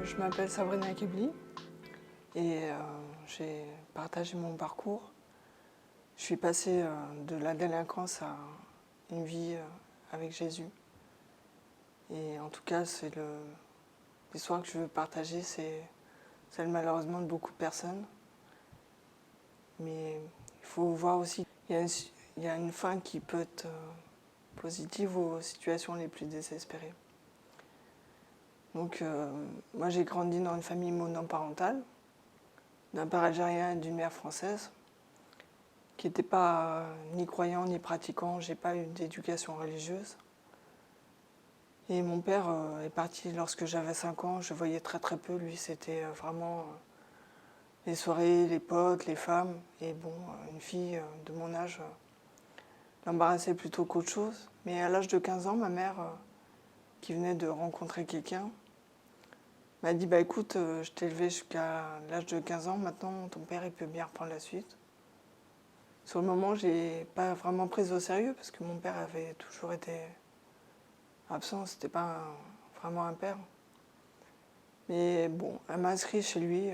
Je m'appelle Sabrina Kebli et j'ai partagé mon parcours. Je suis passée de la délinquance à une vie avec Jésus. Et en tout cas, c'est l'histoire que je veux partager, c'est celle malheureusement de beaucoup de personnes. Mais il faut voir aussi qu'il y a une fin qui peut être positive aux situations les plus désespérées. Donc moi j'ai grandi dans une famille monoparentale, d'un père algérien et d'une mère française, qui n'étaient pas ni croyants ni pratiquants. J'ai pas eu d'éducation religieuse. Et mon père est parti lorsque j'avais 5 ans. Je voyais très très peu. Lui, c'était vraiment les soirées, les potes, les femmes. Et bon, une fille de mon âge l'embarrassait plutôt qu'autre chose. Mais à l'âge de 15 ans, ma mère, qui venait de rencontrer quelqu'un, m'a dit bah écoute, je t'ai élevé jusqu'à l'âge de 15 ans. Maintenant, ton père, il peut bien reprendre la suite. Sur le moment, j'ai pas vraiment pris au sérieux parce que mon père avait toujours été absent, c'était pas vraiment un père. Mais bon, elle m'a inscrit chez lui,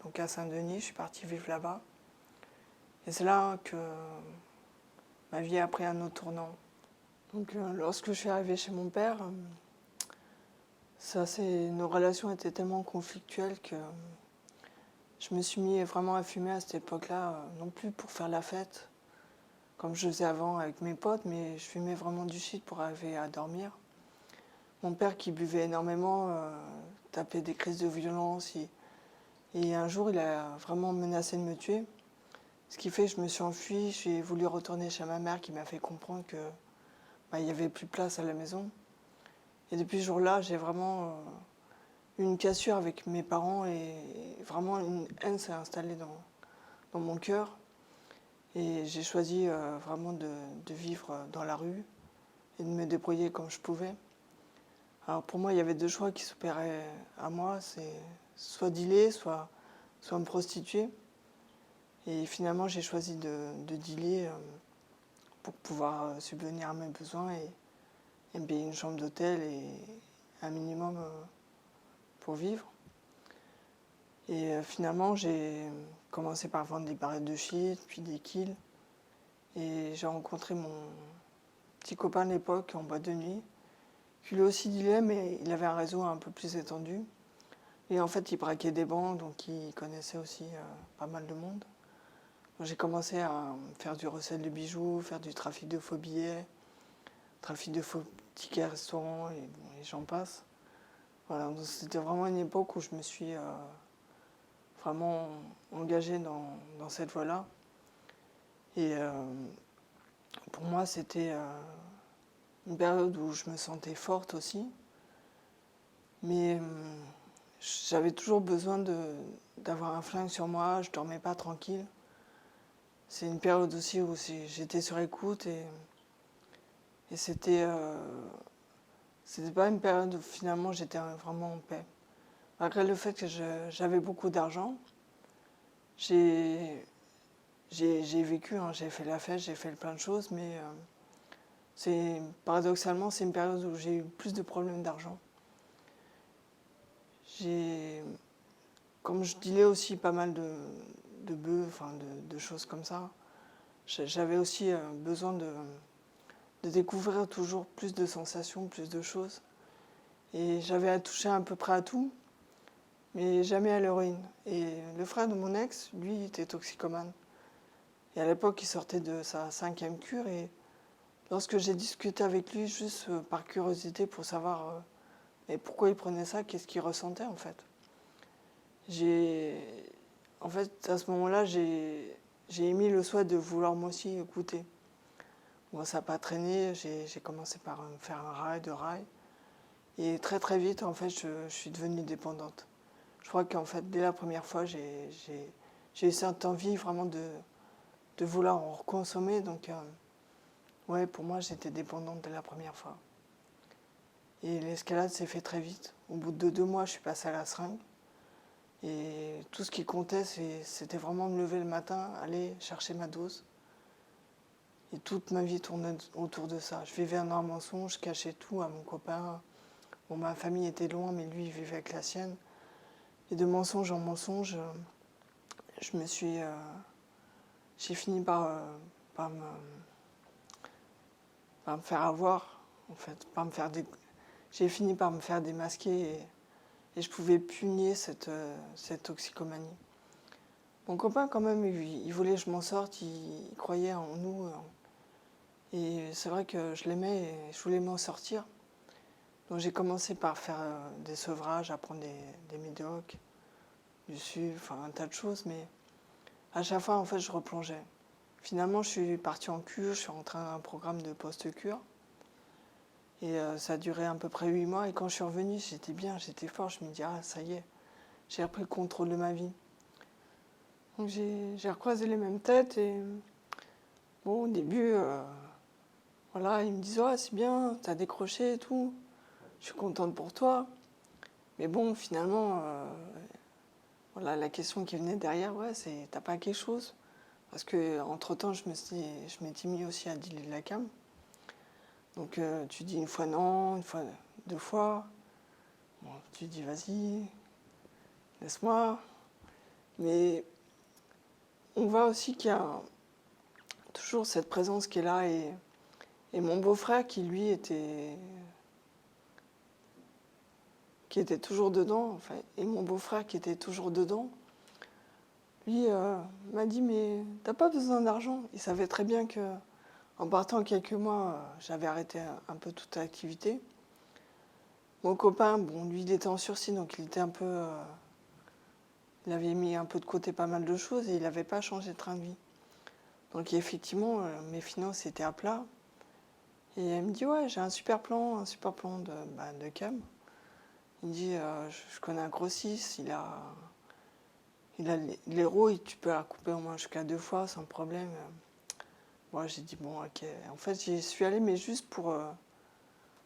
donc à Saint-Denis, je suis partie vivre là-bas. Et c'est là que ma vie a pris un autre tournant. Donc lorsque je suis arrivée chez mon père, nos relations étaient tellement conflictuelles que je me suis mis vraiment à fumer à cette époque-là, non plus pour faire la fête, comme je faisais avant avec mes potes, mais je fumais vraiment du shit pour arriver à dormir. Mon père qui buvait énormément, tapait des crises de violence. Et un jour, il a vraiment menacé de me tuer. Ce qui fait que je me suis enfuie, j'ai voulu retourner chez ma mère qui m'a fait comprendre que il n'y avait plus de place à la maison. Et depuis ce jour-là, j'ai vraiment eu une cassure avec mes parents et vraiment une haine s'est installée dans mon cœur. Et j'ai choisi vraiment de vivre dans la rue et de me débrouiller comme je pouvais. Alors pour moi, il y avait deux choix qui s'opéraient à moi, c'est soit dealer, soit me prostituer. Et finalement, j'ai choisi de dealer pour pouvoir subvenir à mes besoins et me payer une chambre d'hôtel et un minimum pour vivre. Et finalement, j'ai commencé par vendre des barrettes de shit, puis des kills. Et j'ai rencontré mon petit copain de l'époque en boîte de nuit, qui lui aussi dealait, mais il avait un réseau un peu plus étendu. Et en fait, il braquait des banques, donc il connaissait aussi pas mal de monde. J'ai commencé à faire du recel de bijoux, faire du trafic de faux billets, trafic de faux tickets restaurants, et, bon, et j'en passe. Voilà, c'était vraiment une époque où je me suis vraiment engagée dans cette voie-là. Et pour moi, c'était une période où je me sentais forte aussi. Mais j'avais toujours besoin d'avoir un flingue sur moi, je dormais pas tranquille. C'est une période aussi où j'étais sur écoute et c'était pas une période où finalement j'étais vraiment en paix. Malgré le fait que j'avais beaucoup d'argent, j'ai vécu, hein, j'ai fait la fête, j'ai fait plein de choses, mais paradoxalement, c'est une période où j'ai eu plus de problèmes d'argent. Comme je dealais aussi pas mal de bœufs, enfin de choses comme ça, j'avais aussi besoin de découvrir toujours plus de sensations, plus de choses. Et j'avais à toucher à peu près à tout, mais jamais à l'héroïne. Et le frère de mon ex, lui, était toxicomane. Et à l'époque, il sortait de sa 5e cure. Et lorsque j'ai discuté avec lui, juste par curiosité pour savoir mais pourquoi il prenait ça, qu'est-ce qu'il ressentait en fait. En fait, à ce moment-là, j'ai émis le souhait de vouloir moi aussi goûter. Bon, ça n'a pas traîné, j'ai commencé par me faire un rail de rail. Et très très vite, en fait, je suis devenue dépendante. Je crois qu'en fait, dès la première fois, j'ai eu cette envie vraiment de vouloir en reconsommer. Donc, ouais, pour moi, j'étais dépendante dès la première fois. Et l'escalade s'est fait très vite. Au bout de 2 mois, je suis passée à la seringue. Et tout ce qui comptait, c'était vraiment me lever le matin, aller chercher ma dose. Et toute ma vie tournait autour de ça. Je vivais un mensonge, je cachais tout à mon copain. Bon, ma famille était loin, mais lui, il vivait avec la sienne. Et de mensonge en mensonge, je me suis, j'ai fini par me, par me faire avoir, en fait, j'ai fini par me faire démasquer et je pouvais plus nier cette toxicomanie. Mon copain, quand même, il voulait que je m'en sorte, il croyait en nous. Et c'est vrai que je l'aimais et je voulais m'en sortir. Donc j'ai commencé par faire des sevrages, à prendre des médocs, du sucre, enfin un tas de choses, mais à chaque fois, en fait, je replongeais. Finalement, je suis partie en cure, je suis rentrée dans un programme de post-cure. Et ça a duré à peu près 8 mois. Et quand je suis revenue, j'étais bien, j'étais fort. Je me dis, ah, ça y est, j'ai repris le contrôle de ma vie. Donc j'ai recroisé les mêmes têtes. Et bon, au début, voilà, ils me disent, ouais, c'est bien, t'as décroché et tout. Je suis contente pour toi. Mais bon, finalement, voilà, la question qui venait derrière, ouais, c'est, t'as pas quelque chose? Parce que entre-temps, je m'étais mis aussi à dealer de la cam. Donc tu dis une fois non, une fois, 2 fois. Bon, tu dis vas-y, laisse-moi. Mais on voit aussi qu'il y a toujours cette présence qui est là. Et mon beau-frère qui était toujours dedans, enfin, et mon beau-frère qui était toujours dedans, lui m'a dit mais t'as pas besoin d'argent. Il savait très bien que en partant quelques mois, j'avais arrêté un peu toute activité. Mon copain, bon, lui, il était en sursis, donc il était un peu, il avait mis un peu de côté pas mal de choses et il n'avait pas changé de train de vie. Donc effectivement, mes finances étaient à plat. Et elle me dit ouais, j'ai un super plan de cam. Il me dit je connais un grossiste, il a l'héros et tu peux la couper au moins jusqu'à 2 fois sans problème. Moi j'ai dit bon ok. En fait j'y suis allée mais juste pour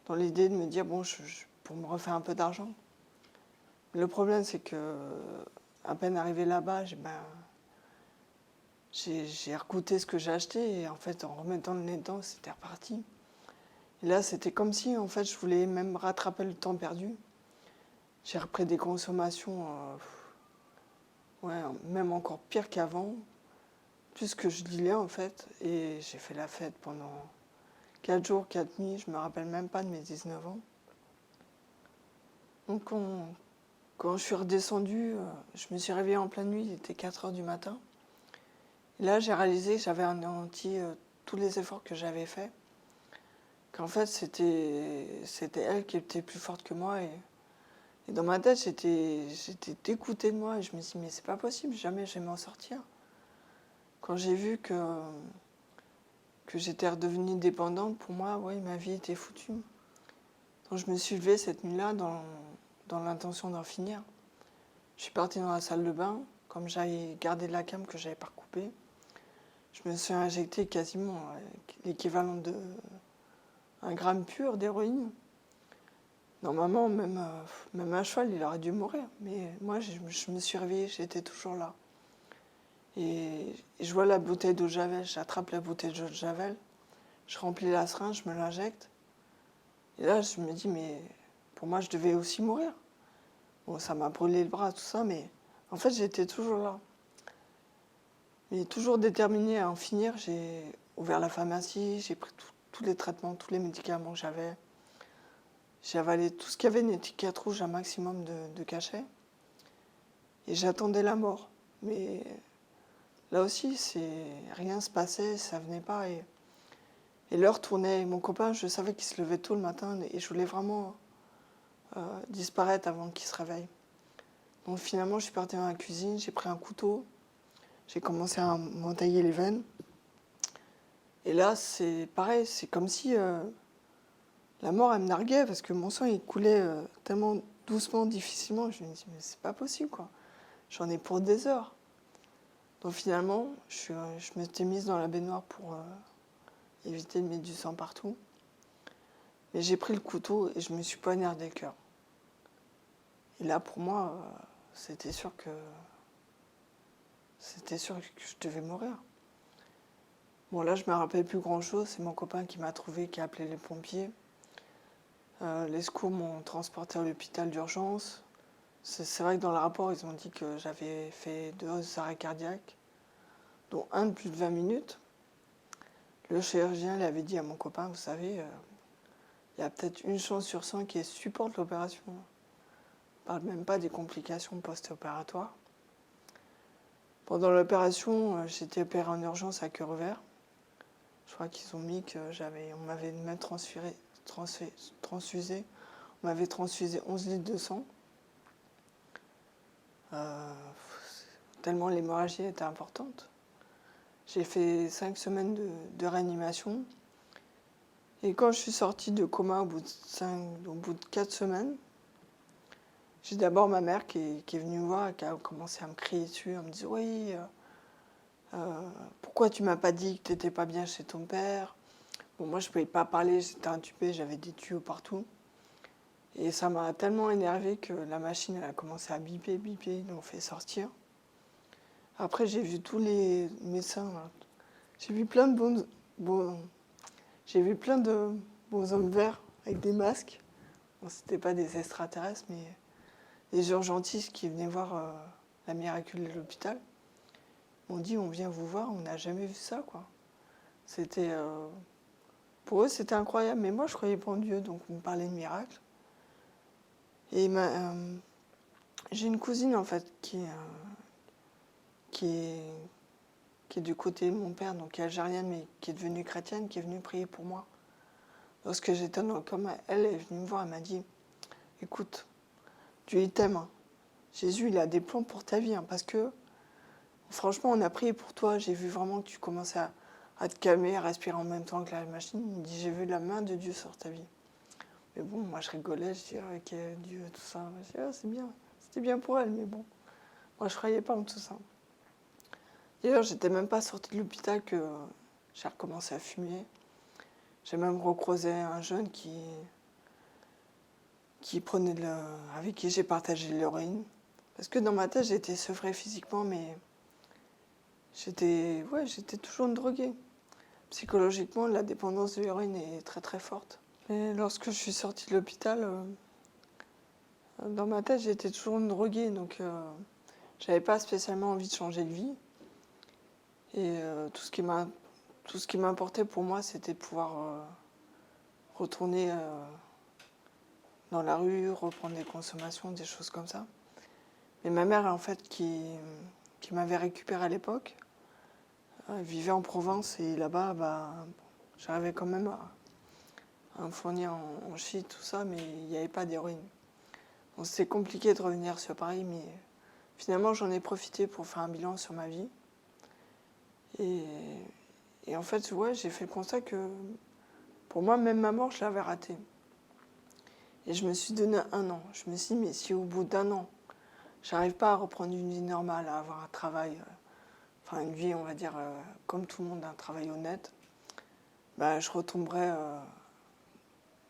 dans l'idée de me dire bon pour me refaire un peu d'argent. Le problème c'est que à peine arrivé là-bas, j'ai recoûté ce que j'ai acheté et en fait en remettant le nez dedans c'était reparti. Et là c'était comme si en fait je voulais même rattraper le temps perdu. J'ai repris des consommations, ouais, même encore pire qu'avant, plus que je dealais en fait. Et j'ai fait la fête pendant 4 jours, 4 nuits, je me rappelle même pas de mes 19 ans. Donc quand je suis redescendue, je me suis réveillée en pleine nuit, il était 4 heures du matin. Et là j'ai réalisé que j'avais anéanti tous les efforts que j'avais faits. Qu'en fait c'était elle qui était plus forte que moi. Et dans ma tête, j'étais dégoûtée de moi et je me suis dit, mais c'est pas possible, jamais je vais m'en sortir. Quand j'ai vu que j'étais redevenue dépendante, pour moi, ouais, ma vie était foutue. Donc je me suis levée cette nuit-là dans l'intention d'en finir. Je suis partie dans la salle de bain, comme j'avais gardé la cam que j'avais pas recoupée. Je me suis injecté quasiment l'équivalent de 1 gramme pur d'héroïne. Normalement, même un cheval, il aurait dû mourir. Mais moi, je me suis réveillée, j'étais toujours là. Et je vois la bouteille d'eau de Javel, j'attrape la bouteille d'eau de Javel, je remplis la seringue, je me l'injecte. Et là, je me dis, mais pour moi, je devais aussi mourir. Bon, ça m'a brûlé le bras, tout ça, mais en fait, j'étais toujours là. Mais toujours déterminée à en finir, j'ai ouvert la pharmacie, j'ai pris tous les traitements, tous les médicaments que j'avais. J'ai avalé tout ce qui avait une étiquette rouge, un maximum de cachet. Et j'attendais la mort. Mais là aussi, rien ne se passait, ça venait pas. Et l'heure tournait. Mon copain, je savais qu'il se levait tôt le matin et je voulais vraiment disparaître avant qu'il se réveille. Donc finalement, je suis partie dans la cuisine, j'ai pris un couteau, j'ai commencé à m'entailler les veines. Et là, c'est pareil, c'est comme si la mort, elle me narguait parce que mon sang, il coulait tellement doucement, difficilement. Je me dis, mais c'est pas possible, quoi. J'en ai pour des heures. Donc finalement, je m'étais mise dans la baignoire pour éviter de mettre du sang partout. Et j'ai pris le couteau et je me suis poignardé le cœur. Et là, pour moi, c'était sûr que je devais mourir. Bon, là, je me rappelle plus grand-chose. C'est mon copain qui m'a trouvé, qui a appelé les pompiers. Les secours m'ont transporté à l'hôpital d'urgence. C'est vrai que dans le rapport, ils ont dit que j'avais fait 2 arrêts cardiaques, dont un de plus de 20 minutes. Le chirurgien l'avait dit à mon copain, vous savez, il y a peut-être une chance sur 100 qu'il supporte l'opération. On ne parle même pas des complications post-opératoires. Pendant l'opération, j'étais opérée en urgence à cœur ouvert. Je crois qu'ils ont mis on m'avait même transfusé. On m'avait transfusé 11 litres de sang. Tellement l'hémorragie était importante. J'ai fait 5 semaines de réanimation. Et quand je suis sortie de coma au bout de 4 semaines, j'ai d'abord ma mère qui est venue me voir et qui a commencé à me crier dessus, en me disant oui, pourquoi tu m'as pas dit que tu n'étais pas bien chez ton père? Bon, moi je ne pouvais pas parler, j'étais intubée, j'avais des tuyaux partout. Et ça m'a tellement énervée que la machine elle a commencé à biper, ils l'ont fait sortir. Après j'ai vu tous les médecins, là. J'ai vu plein de j'ai vu plein de bons hommes verts avec des masques. Bon, c'était pas des extraterrestres, mais des urgentistes qui venaient voir la miracle de l'hôpital. On dit on vient vous voir, on n'a jamais vu ça, quoi. C'était pour eux c'était incroyable, mais moi je croyais pas en Dieu, donc on me parlait de miracle. Et j'ai une cousine en fait qui est du côté de mon père, donc qui est algérienne, mais qui est devenue chrétienne, qui est venue prier pour moi. Lorsque j'étais dans le coma, elle est venue me voir, elle m'a dit écoute, Dieu il t'aime, hein. Jésus il a des plans pour ta vie, hein, parce que franchement on a prié pour toi, j'ai vu vraiment que tu commençais à te calmer, à respirer en même temps que la machine. Il me dit j'ai vu la main de Dieu sur ta vie. Mais bon, moi je rigolais, je disais ok, Dieu, tout ça. Je disais, c'est bien, c'était bien pour elle, mais bon, moi je croyais pas en tout ça. D'ailleurs, j'étais même pas sortie de l'hôpital que j'ai recommencé à fumer. J'ai même recroisé un jeune qui prenait avec qui j'ai partagé l'héroïne. Parce que dans ma tête, j'étais sevrée physiquement, mais j'étais toujours une droguée. Psychologiquement, la dépendance de l'héroïne est très très forte. Et lorsque je suis sortie de l'hôpital, dans ma tête, j'étais toujours une droguée, donc j'avais pas spécialement envie de changer de vie. Et tout ce qui m'importait pour moi, c'était de pouvoir retourner dans la rue, reprendre des consommations, des choses comme ça. Mais ma mère, en fait, qui m'avait récupérée à l'époque, elle vivait en Provence et là-bas, j'arrivais quand même à me fournir en shit, tout ça, mais il n'y avait pas d'héroïne. Donc c'était compliqué de revenir sur Paris, mais finalement, j'en ai profité pour faire un bilan sur ma vie. Et en fait, ouais, j'ai fait le constat que pour moi, même ma mort, je l'avais ratée. Et je me suis donné 1 an. Je me suis dit, mais si au bout d'1 an, j'arrive pas à reprendre une vie normale, à avoir un travail, enfin une vie, on va dire, comme tout le monde, un travail honnête, je retomberai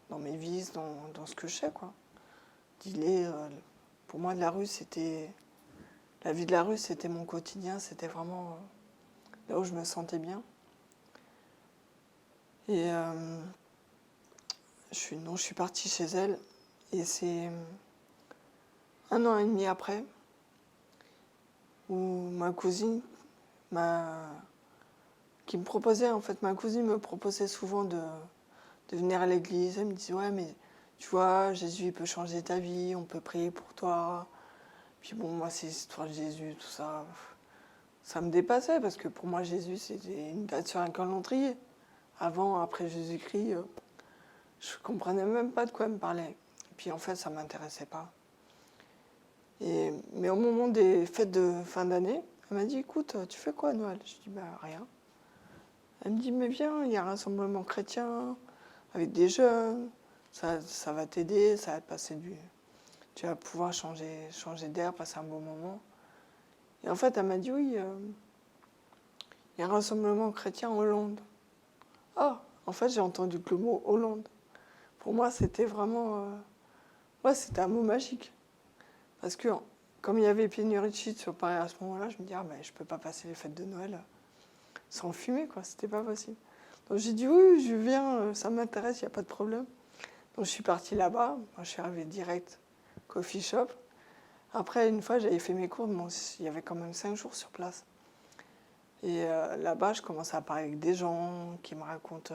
dans mes vices, dans ce que je sais, quoi. Dealer, pour moi, la vie de la rue, c'était mon quotidien, c'était vraiment là où je me sentais bien. Et je suis partie chez elle, et c'est 1 an et demi après, où ma cousine qui me proposait, en fait, ma cousine me proposait souvent de venir à l'église. Elle me disait, ouais, mais tu vois, Jésus, il peut changer ta vie, on peut prier pour toi. Puis bon, moi, ces histoires de Jésus, tout ça, ça me dépassait, parce que pour moi, Jésus, c'était une date sur un calendrier. Avant, après Jésus-Christ, je comprenais même pas de quoi elle me parlait. Et puis en fait, ça m'intéressait pas. Mais au moment des fêtes de fin d'année, elle m'a dit, écoute, tu fais quoi à Noël? Je dis, rien. Elle me dit, mais viens, il y a un rassemblement chrétien avec des jeunes, ça va t'aider, ça va te passer tu vas pouvoir changer d'air, passer un bon moment. Et en fait, elle m'a dit, oui, il y a un rassemblement chrétien en Hollande. Ah, en fait, j'ai entendu que le mot Hollande. Pour moi, c'était vraiment... c'était un mot magique. Parce que, comme il y avait pénurie de shit sur Paris à ce moment-là, je me dis, je peux pas passer les fêtes de Noël sans fumer, quoi. C'était pas possible. Donc j'ai dit, oui, je viens, ça m'intéresse, il n'y a pas de problème. Donc je suis partie là-bas. Moi, je suis arrivée direct coffee shop. Après, une fois, j'avais fait mes cours, bon, il y avait quand même 5 jours sur place. Et là-bas, je commençais à parler avec des gens qui me racontent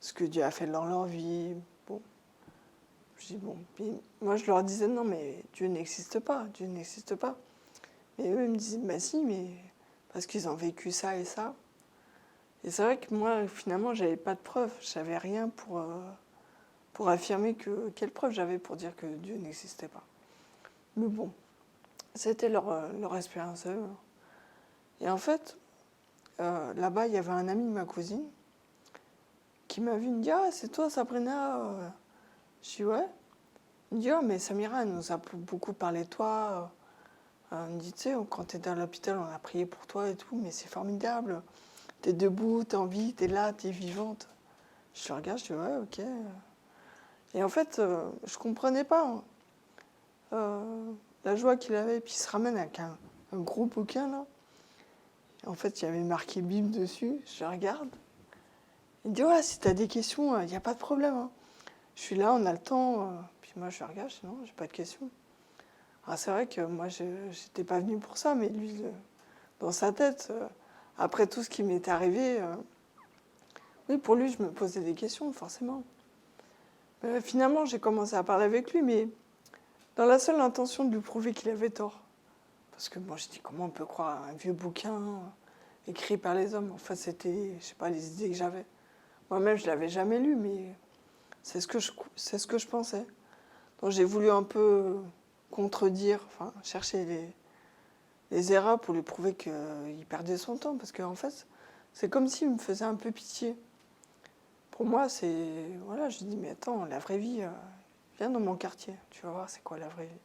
ce que Dieu a fait dans leur vie. Bon, je dis bon. Puis moi, je leur disais non, mais Dieu n'existe pas, Dieu n'existe pas. Et eux, ils me disaient bah si, mais parce qu'ils ont vécu ça et ça. Et c'est vrai que moi, finalement, j'avais pas de preuves, j'avais rien pour affirmer quelle preuve j'avais pour dire que Dieu n'existait pas. Mais bon, c'était leur expérience à eux. Et en fait, là-bas, il y avait un ami de ma cousine qui m'a vu, il me dit ah, c'est toi, Sabrina Je dis ouais. Il me dit oh, mais Samira, elle nous a beaucoup parlé de toi. Elle me dit tu sais, quand t'étais à l'hôpital, on a prié pour toi et tout, mais c'est formidable. T'es debout, t'es en vie, t'es là, t'es vivante. Je le regarde, je dis ouais, ok. Et en fait, je comprenais pas hein, la joie qu'il avait. Puis il se ramène avec un gros bouquin là. En fait, il y avait marqué Bible dessus. Je le regarde. Il me dit ouais, si t'as des questions, il n'y a pas de problème. Hein. Je suis là, on a le temps. Puis moi, je le regarde, je dis non, j'ai pas de questions. Alors c'est vrai que moi, je n'étais pas venue pour ça, mais lui, dans sa tête, après tout ce qui m'était arrivé, oui, pour lui, je me posais des questions, forcément. Finalement, j'ai commencé à parler avec lui, mais dans la seule intention de lui prouver qu'il avait tort. Parce que moi, je dis, comment on peut croire à un vieux bouquin écrit par les hommes? Enfin, c'était, je sais pas, les idées que j'avais. Moi-même, je l'avais jamais lu, mais c'est ce que je pensais. Donc j'ai voulu un peu contredire, enfin, chercher les erreurs pour lui prouver qu'il perdait son temps. Parce qu'en fait, c'est comme s'il me faisait un peu pitié. Pour moi, c'est... Voilà, je dis, mais attends, la vraie vie, viens dans mon quartier. Tu vas voir, c'est quoi la vraie vie.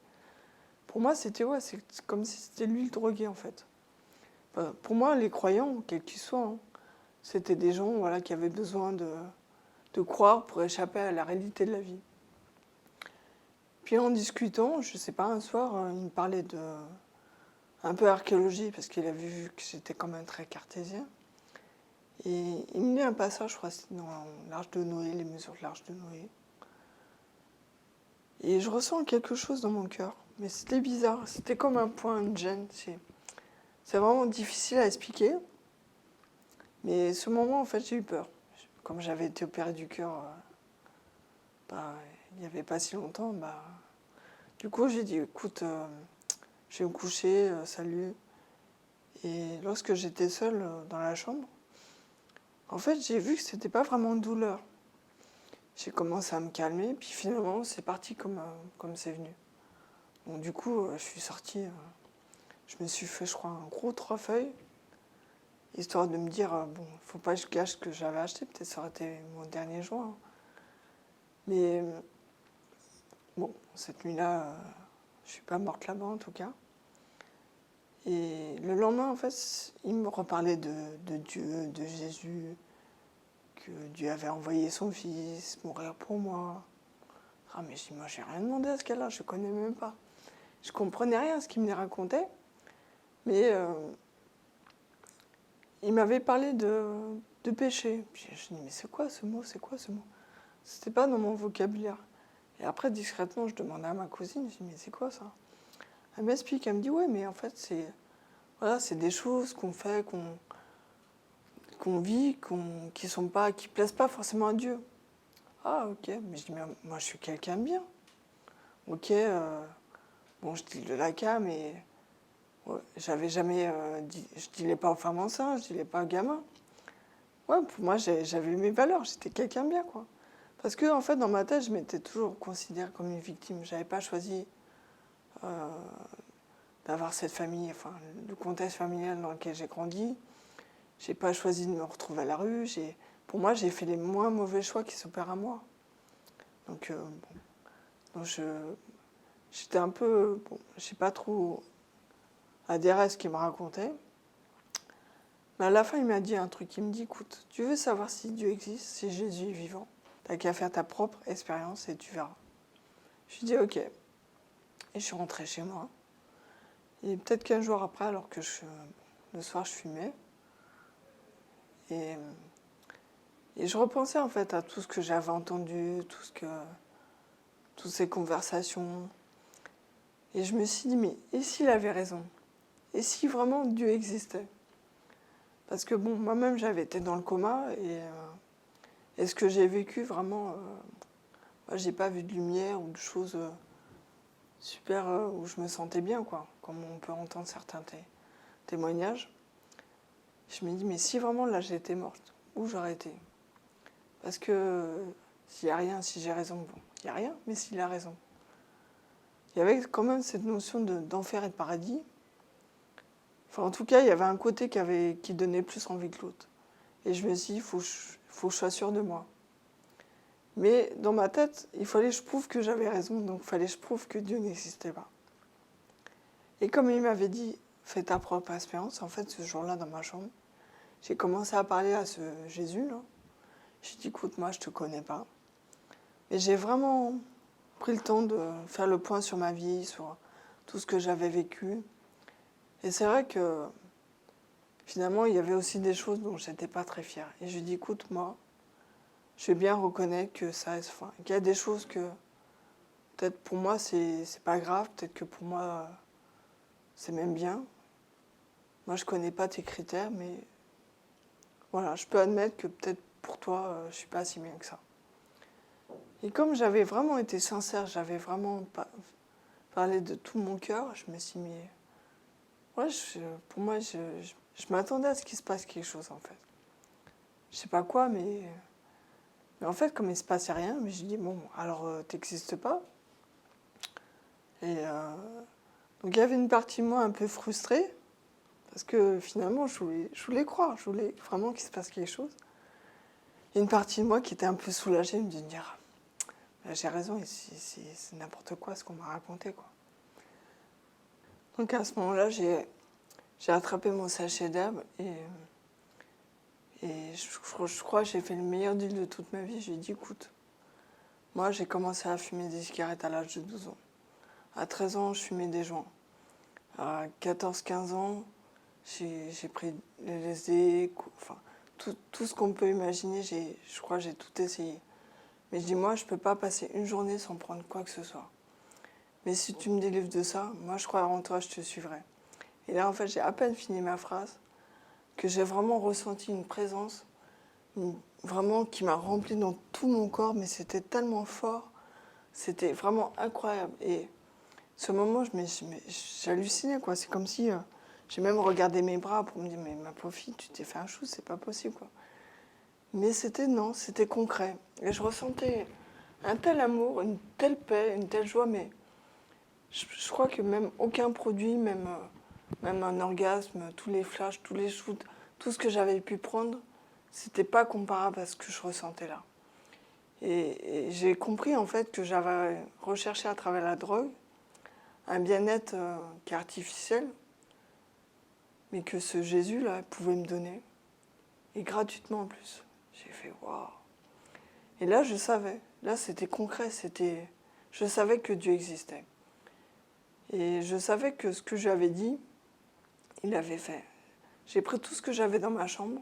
Pour moi, c'était ouais, c'est comme si c'était lui le drogué, en fait. Enfin, pour moi, les croyants, quels qu'ils soient, hein, c'était des gens voilà, qui avaient besoin de croire pour échapper à la réalité de la vie. Puis en discutant, je sais pas, un soir, il me parlait de un peu archéologie, parce qu'il avait vu que j'étais quand même très cartésien. Et il me dit un passage, je crois, c'était dans l'Arche de Noé, les mesures de l'Arche de Noé. Et je ressens quelque chose dans mon cœur. Mais c'était bizarre, c'était comme un point, une gêne. C'est vraiment difficile à expliquer. Mais ce moment, en fait, j'ai eu peur. Comme j'avais été opéré du cœur il n'y avait pas si longtemps, du coup, j'ai dit, écoute, je vais me coucher, salut. Et lorsque j'étais seule dans la chambre, en fait, j'ai vu que c'était pas vraiment de douleur. J'ai commencé à me calmer, puis finalement, c'est parti comme c'est venu. Donc du coup, je suis sortie, je me suis fait, je crois, un gros 3 feuilles, histoire de me dire, bon, faut pas que je gâche ce que j'avais acheté, peut-être ça aurait été mon dernier jour. Hein. Mais bon, cette nuit-là, je suis pas morte là-bas en tout cas. Et le lendemain, en fait, il me reparlait de Dieu, de Jésus, que Dieu avait envoyé son fils mourir pour moi. Ah mais je dis, moi j'ai rien demandé à ce gars-là, je connais même pas. Je comprenais rien à ce qu'il me racontait, mais il m'avait parlé de péché. Puis je dis, mais c'est quoi ce mot, c'est quoi ce mot? C'était pas dans mon vocabulaire. Et après, discrètement, je demandais à ma cousine, je dis, mais c'est quoi ça? Elle m'explique, elle me dit, ouais, mais en fait, voilà, c'est des choses qu'on fait, qu'on vit, qui plaisent pas forcément à Dieu. Ah, ok. Mais je dis, mais moi, je suis quelqu'un de bien. Ok, bon, je dis le laca, mais ouais, j'avais jamais dit, je disais pas aux femmes enceintes, je disais pas aux gamins. Ouais, pour moi, j'avais mes valeurs, j'étais quelqu'un de bien, quoi. Parce que, en fait, dans ma tête, je m'étais toujours considérée comme une victime. J'avais pas choisi euh, d'avoir cette famille, enfin, le contexte familial dans lequel j'ai grandi. J'ai pas choisi de me retrouver à la rue. Pour moi, j'ai fait les moins mauvais choix qui s'opèrent à moi. Donc, bon. Donc j'étais un peu, bon, je sais pas trop adhéré à ce qu'il me racontait. Mais à la fin, il m'a dit un truc. Il me dit, écoute, tu veux savoir si Dieu existe, si Jésus est vivant, t'as qu'à faire ta propre expérience et tu verras. Je lui ai dit, ok. Et je suis rentrée chez moi. Et peut-être 15 jours après, alors que le soir, je fumais. Et je repensais en fait à tout ce que j'avais entendu, toutes ces conversations. Et je me suis dit, mais et s'il avait raison? Et si vraiment Dieu existait? Parce que bon, moi-même j'avais été dans le coma et ce que j'ai vécu vraiment, moi j'ai pas vu de lumière ou de choses super où je me sentais bien, quoi, comme on peut entendre certains témoignages. Je me dis, mais si vraiment là j'étais morte, où j'aurais été? Parce que s'il n'y a rien, si j'ai raison, bon, il n'y a rien, mais s'il a raison. Il y avait quand même cette notion d'enfer et de paradis. Enfin, en tout cas, il y avait un côté qui donnait plus envie que l'autre. Et je me suis dit, faut que je sois sûre de moi. Mais dans ma tête, il fallait que je prouve que j'avais raison, donc il fallait que je prouve que Dieu n'existait pas. Et comme il m'avait dit, fais ta propre expérience, en fait, ce jour-là, dans ma chambre, j'ai commencé à parler à ce Jésus-là. J'ai dit, écoute, moi, je ne te connais pas. Et j'ai vraiment pris le temps de faire le point sur ma vie, sur tout ce que j'avais vécu. Et c'est vrai que finalement, il y avait aussi des choses dont je n'étais pas très fière. Et je lui ai dit, écoute, moi, je vais bien reconnaître que qu'il y a des choses que peut-être pour moi, c'est pas grave, peut-être que pour moi, c'est même bien. Moi, je connais pas tes critères, mais voilà, je peux admettre que peut-être pour toi, je suis pas si bien que ça. Et comme j'avais vraiment été sincère, j'avais vraiment parlé de tout mon cœur, je me suis mis... Ouais, pour moi, je m'attendais à ce qu'il se passe quelque chose, en fait. Je sais pas quoi, mais en fait, comme il se passait rien, mais je dis, bon, alors, t'existes pas. Et donc, il y avait une partie de moi un peu frustrée, parce que finalement, je voulais croire, je voulais vraiment qu'il se passe quelque chose. Et une partie de moi qui était un peu soulagée de me dire, j'ai raison, c'est n'importe quoi ce qu'on m'a raconté, quoi. Donc à ce moment-là, j'ai attrapé mon sachet d'herbe et je crois que j'ai fait le meilleur deal de toute ma vie. J'ai dit, écoute, moi j'ai commencé à fumer des cigarettes à l'âge de 12 ans. À 13 ans, je fumais des joints. À 14-15 ans, j'ai pris le LSD, enfin, tout ce qu'on peut imaginer, je crois que j'ai tout essayé. Mais je dis, moi, je ne peux pas passer une journée sans prendre quoi que ce soit. Mais si tu me délivres de ça, moi, je crois en toi, je te suivrai. Et là, en fait, j'ai à peine fini ma phrase que j'ai vraiment ressenti une présence, vraiment qui m'a rempli dans tout mon corps, mais c'était tellement fort, c'était vraiment incroyable. Et ce moment, j'hallucinais, quoi. C'est comme si j'ai même regardé mes bras pour me dire, mais ma pauvre fille, tu t'es fait un chou, c'est pas possible, quoi. Mais c'était concret. Et je ressentais un tel amour, une telle paix, une telle joie, mais je crois que même aucun produit, même un orgasme, tous les flashs, tous les shoots, tout ce que j'avais pu prendre, c'était pas comparable à ce que je ressentais là. Et j'ai compris en fait que j'avais recherché à travers la drogue un bien-être qui est artificiel, mais que ce Jésus-là pouvait me donner, et gratuitement en plus. J'ai fait waouh. Et là, je savais, là c'était concret, je savais que Dieu existait. Et je savais que ce que je lui avais dit, il l'avait fait. J'ai pris tout ce que j'avais dans ma chambre,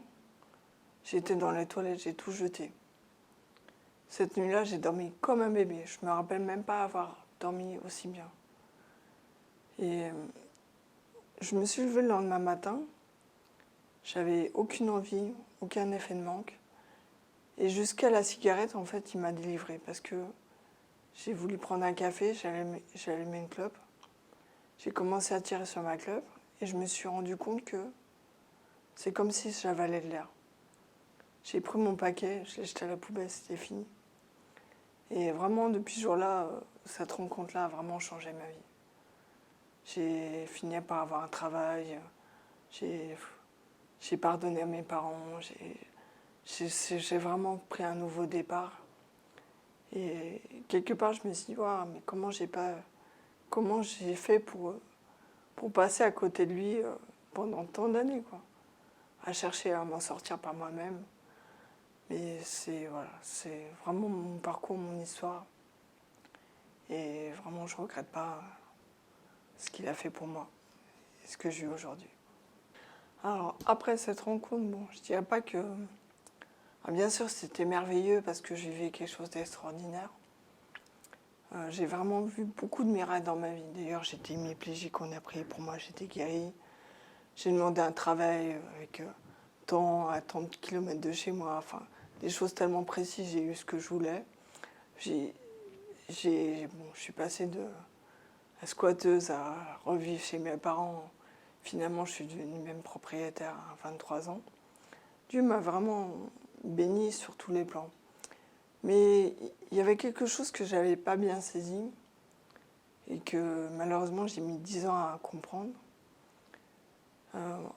j'étais dans les toilettes, j'ai tout jeté. Cette nuit-là, j'ai dormi comme un bébé. Je me rappelle même pas avoir dormi aussi bien. Et je me suis levée le lendemain matin, j'avais aucune envie, aucun effet de manque. Et jusqu'à la cigarette, en fait, il m'a délivrée parce que j'ai voulu prendre un café, j'ai allumé une clope. J'ai commencé à tirer sur ma clope et je me suis rendu compte que c'est comme si j'avalais de l'air. J'ai pris mon paquet, je l'ai jeté à la poubelle, c'était fini. Et vraiment, depuis ce jour-là, cette rencontre-là a vraiment changé ma vie. J'ai fini par avoir un travail, j'ai pardonné à mes parents, j'ai vraiment pris un nouveau départ. Et quelque part, je me suis dit, wow, mais comment j'ai fait pour passer à côté de lui pendant tant d'années, quoi, à chercher à m'en sortir par moi-même. Mais voilà, c'est vraiment mon parcours, mon histoire. Et vraiment, je ne regrette pas ce qu'il a fait pour moi et ce que j'ai eu aujourd'hui. Alors, après cette rencontre, bon, je ne dirais pas que... bien sûr, c'était merveilleux parce que j'ai vécu quelque chose d'extraordinaire. J'ai vraiment vu beaucoup de miracles dans ma vie. D'ailleurs, j'étais hémiplégique, on a prié pour moi, j'étais guérie. J'ai demandé un travail avec tant à tant de kilomètres de chez moi, enfin, des choses tellement précises, j'ai eu ce que je voulais. J'ai, bon, je suis passée de la squatteuse à revivre chez mes parents. Finalement, je suis devenue même propriétaire à 23 ans. Dieu m'a vraiment bénie sur tous les plans. Mais il y avait quelque chose que je n'avais pas bien saisi et que malheureusement j'ai mis 10 ans à comprendre.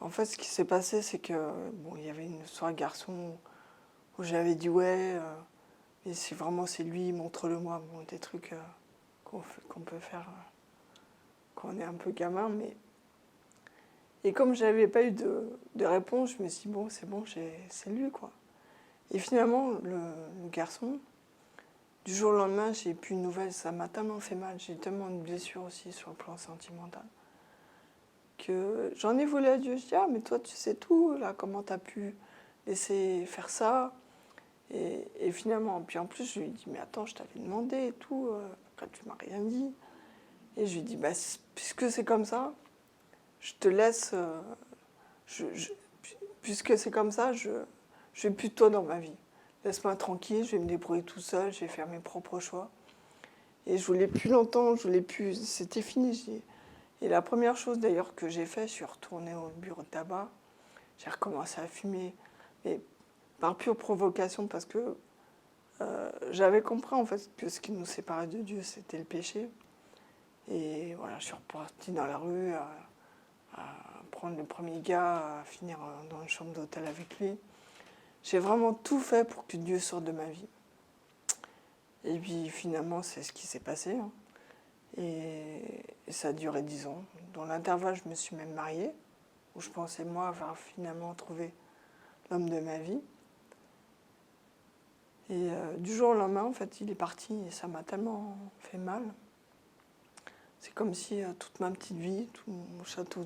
En fait, ce qui s'est passé, c'est que bon, il y avait une soirée garçon où j'avais dit ouais, mais c'est lui, montre-le-moi, bon, des trucs qu'on peut faire quand on est un peu gamin, mais et comme j'avais pas eu de réponse, je me suis dit bon, c'est bon, c'est lui quoi. Et finalement, le garçon, du jour au lendemain, j'ai plus de nouvelles, ça m'a tellement fait mal, j'ai tellement de blessures aussi sur le plan sentimental, que j'en ai voulu à Dieu. Je dis ah mais toi tu sais tout, là, comment t'as pu laisser faire ça et finalement, puis en plus je lui ai dit mais attends, je t'avais demandé et tout, pourquoi tu m'as rien dit? Et je lui ai dit bah puisque c'est comme ça, je te laisse, puisque c'est comme ça, je vais plus de toi dans ma vie. Laisse-moi tranquille, je vais me débrouiller tout seul, je vais faire mes propres choix. Et je voulais plus longtemps, je voulais plus, c'était fini. Et la première chose d'ailleurs que j'ai fait, je suis retournée au bureau de tabac, j'ai recommencé à fumer, mais par pure provocation parce que j'avais compris en fait que ce qui nous séparait de Dieu, c'était le péché. Et voilà, je suis repartie dans la rue à prendre le premier gars, à finir dans une chambre d'hôtel avec lui. J'ai vraiment tout fait pour que Dieu sorte de ma vie. Et puis finalement, c'est ce qui s'est passé. Hein. Et ça a duré 10 ans. Dans l'intervalle, je me suis même mariée, où je pensais moi avoir finalement trouvé l'homme de ma vie. Et du jour au lendemain, en fait, il est parti et ça m'a tellement fait mal. C'est comme si toute ma petite vie, tout mon château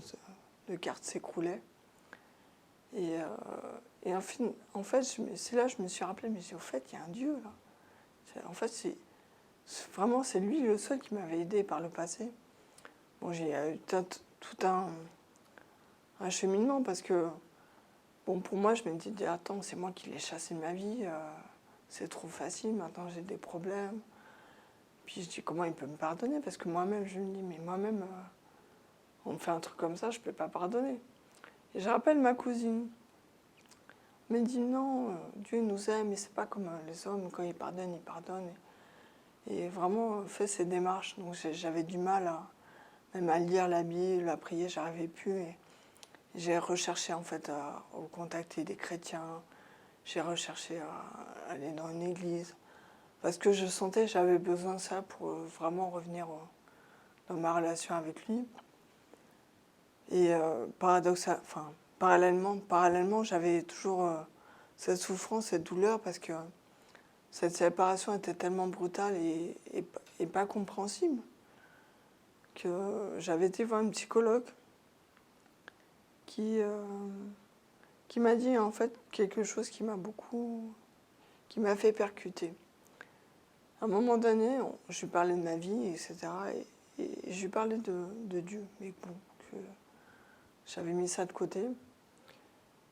de cartes s'écroulait. Et en fait, c'est là que je me suis rappelé, mais au fait, il y a un Dieu là. En fait, vraiment, c'est lui le seul qui m'avait aidé par le passé. Bon, j'ai eu tout un cheminement parce que, bon, pour moi, je me dis, attends, c'est moi qui l'ai chassé de ma vie, c'est trop facile, maintenant j'ai des problèmes. Puis je dis, comment il peut me pardonner? Parce que moi-même, je me dis, mais moi-même, on me fait un truc comme ça, je ne peux pas pardonner. Et je rappelle ma cousine. Elle me dit, non, Dieu nous aime, et c'est pas comme les hommes, quand ils pardonnent, ils pardonnent. Et vraiment fait ces démarches. Donc j'avais du mal même à lire la Bible, à prier, j'arrivais plus. Et j'ai recherché en fait à contacter des chrétiens. J'ai recherché à aller dans une église. Parce que je sentais que j'avais besoin de ça pour vraiment revenir dans ma relation avec lui. Et parallèlement, j'avais toujours cette souffrance, cette douleur, parce que cette séparation était tellement brutale et pas compréhensible que j'avais été voir une psychologue qui m'a dit en fait quelque chose qui m'a fait percuter. À un moment donné, je lui parlais de ma vie, etc. Et je lui parlais de Dieu, mais bon, que j'avais mis ça de côté.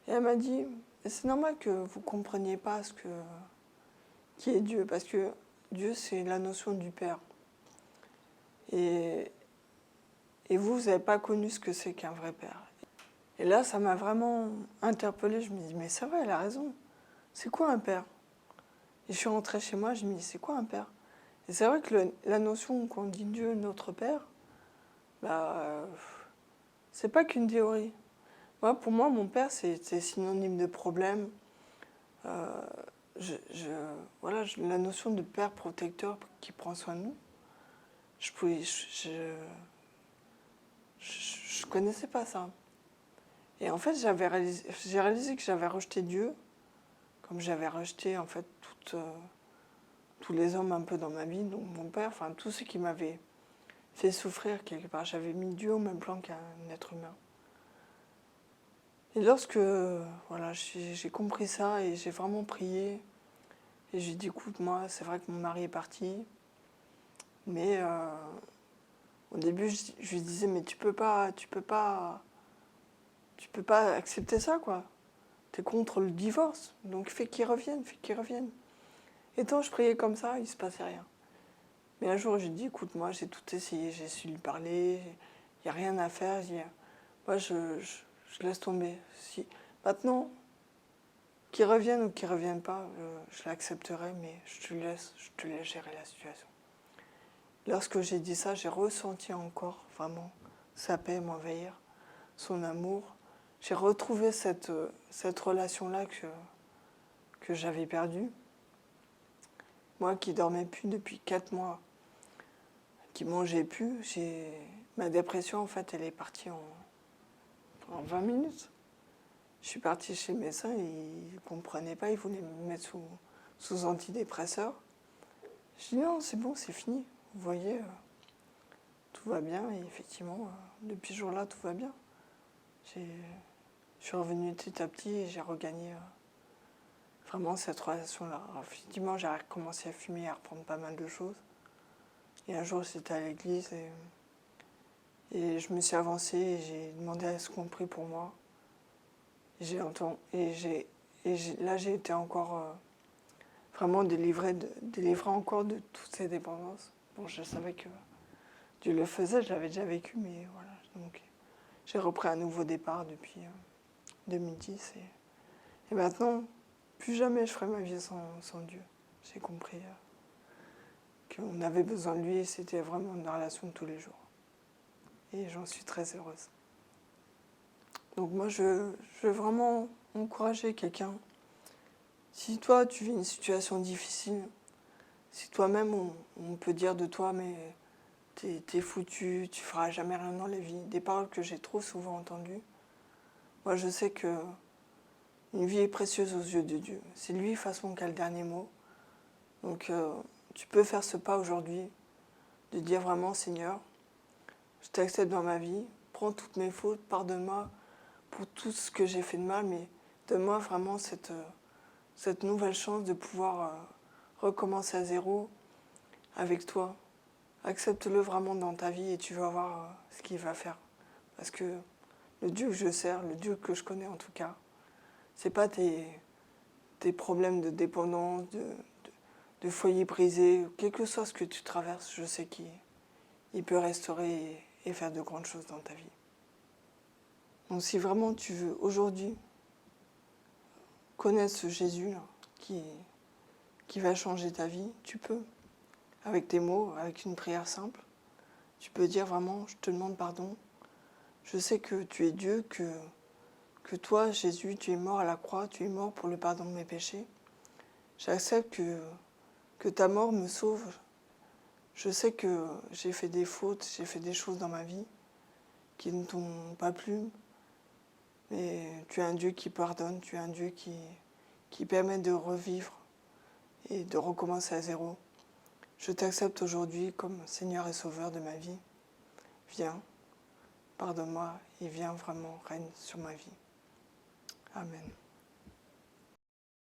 Et elle m'a dit, c'est normal que vous ne compreniez pas qui est Dieu, parce que Dieu, c'est la notion du Père. Et vous n'avez pas connu ce que c'est qu'un vrai Père. Et là, ça m'a vraiment interpellée. Je me dis, mais c'est vrai, elle a raison. C'est quoi un Père? Et je suis rentrée chez moi, je me dis, c'est quoi un Père? Et c'est vrai que la notion qu'on dit Dieu, notre Père, c'est pas qu'une théorie. Pour moi, mon Père, c'est synonyme de problème. La notion de Père protecteur qui prend soin de nous, je connaissais pas ça. Et en fait, j'ai réalisé que j'avais rejeté Dieu, comme j'avais rejeté en fait tous les hommes un peu dans ma vie, donc mon père, enfin tous ceux qui m'avaient fait souffrir quelque part. J'avais mis Dieu au même plan qu'un être humain. Et lorsque j'ai compris ça et j'ai vraiment prié, et j'ai dit écoute, moi, c'est vrai que mon mari est parti, Mais au début, je lui disais, mais tu peux pas accepter ça, quoi. T'es contre le divorce, donc fais qu'ils reviennent, fais qu'ils reviennent. Et tant je priais comme ça, il se passait rien. Mais un jour, j'ai dit, écoute, moi, j'ai tout essayé, j'ai su lui parler, il n'y a rien à faire. Moi, je laisse tomber. Si, maintenant, qu'ils reviennent ou qu'ils ne reviennent pas, je l'accepterai, mais je te laisse gérer la situation. Lorsque j'ai dit ça, j'ai ressenti encore vraiment sa paix m'envahir, son amour. J'ai retrouvé cette relation-là que j'avais perdue. Moi qui dormais plus depuis 4 mois, qui mangeait plus, ma dépression, en fait, elle est partie en 20 minutes. Je suis partie chez le médecin, il ne comprenait pas, il voulait me mettre sous antidépresseur. Je dis non, c'est bon, c'est fini. Vous voyez, tout va bien. Et effectivement, depuis ce jour-là, tout va bien. Je suis revenue petit à petit et j'ai regagné vraiment cette relation-là. Alors, effectivement, j'ai recommencé à fumer, à reprendre pas mal de choses. Et un jour, j'étais à l'église et je me suis avancée et j'ai demandé à ce qu'on prie pour moi. Là, j'ai été encore vraiment délivrée encore de toutes ces dépendances. Bon, je savais que Dieu le faisait, je l'avais déjà vécu, mais voilà. Donc, j'ai repris un nouveau départ depuis 2010. Et maintenant, plus jamais je ferai ma vie sans Dieu. J'ai compris qu'on avait besoin de lui et c'était vraiment une relation de tous les jours. Et j'en suis très heureuse. Donc moi, je veux vraiment encourager quelqu'un. Si toi, tu vis une situation difficile, si toi-même, on peut dire de toi, mais t'es foutu, tu feras jamais rien dans la vie, des paroles que j'ai trop souvent entendues, moi, je sais que une vie est précieuse aux yeux de Dieu. C'est lui, de toute façon, qui a le dernier mot. Donc, tu peux faire ce pas aujourd'hui, de dire vraiment, Seigneur, je t'accepte dans ma vie, prends toutes mes fautes, pardonne-moi pour tout ce que j'ai fait de mal, mais donne-moi vraiment cette nouvelle chance de pouvoir recommencer à zéro avec toi. Accepte-le vraiment dans ta vie et tu vas voir ce qu'il va faire. Parce que le Dieu que je sers, le Dieu que je connais en tout cas, c'est pas tes problèmes de dépendance, de foyer brisé, quel que soit ce que tu traverses, je sais qu'il peut restaurer et faire de grandes choses dans ta vie. Donc si vraiment tu veux aujourd'hui connaître ce Jésus-là qui va changer ta vie, tu peux. Avec tes mots, avec une prière simple, tu peux dire vraiment, je te demande pardon. Je sais que tu es Dieu, que toi, Jésus, tu es mort à la croix, tu es mort pour le pardon de mes péchés. J'accepte que ta mort me sauve. Je sais que j'ai fait des fautes, j'ai fait des choses dans ma vie qui ne t'ont pas plu. Mais tu es un Dieu qui pardonne, tu es un Dieu qui permet de revivre et de recommencer à zéro. Je t'accepte aujourd'hui comme Seigneur et Sauveur de ma vie. Viens, pardonne-moi et viens vraiment, règne sur ma vie. Amen.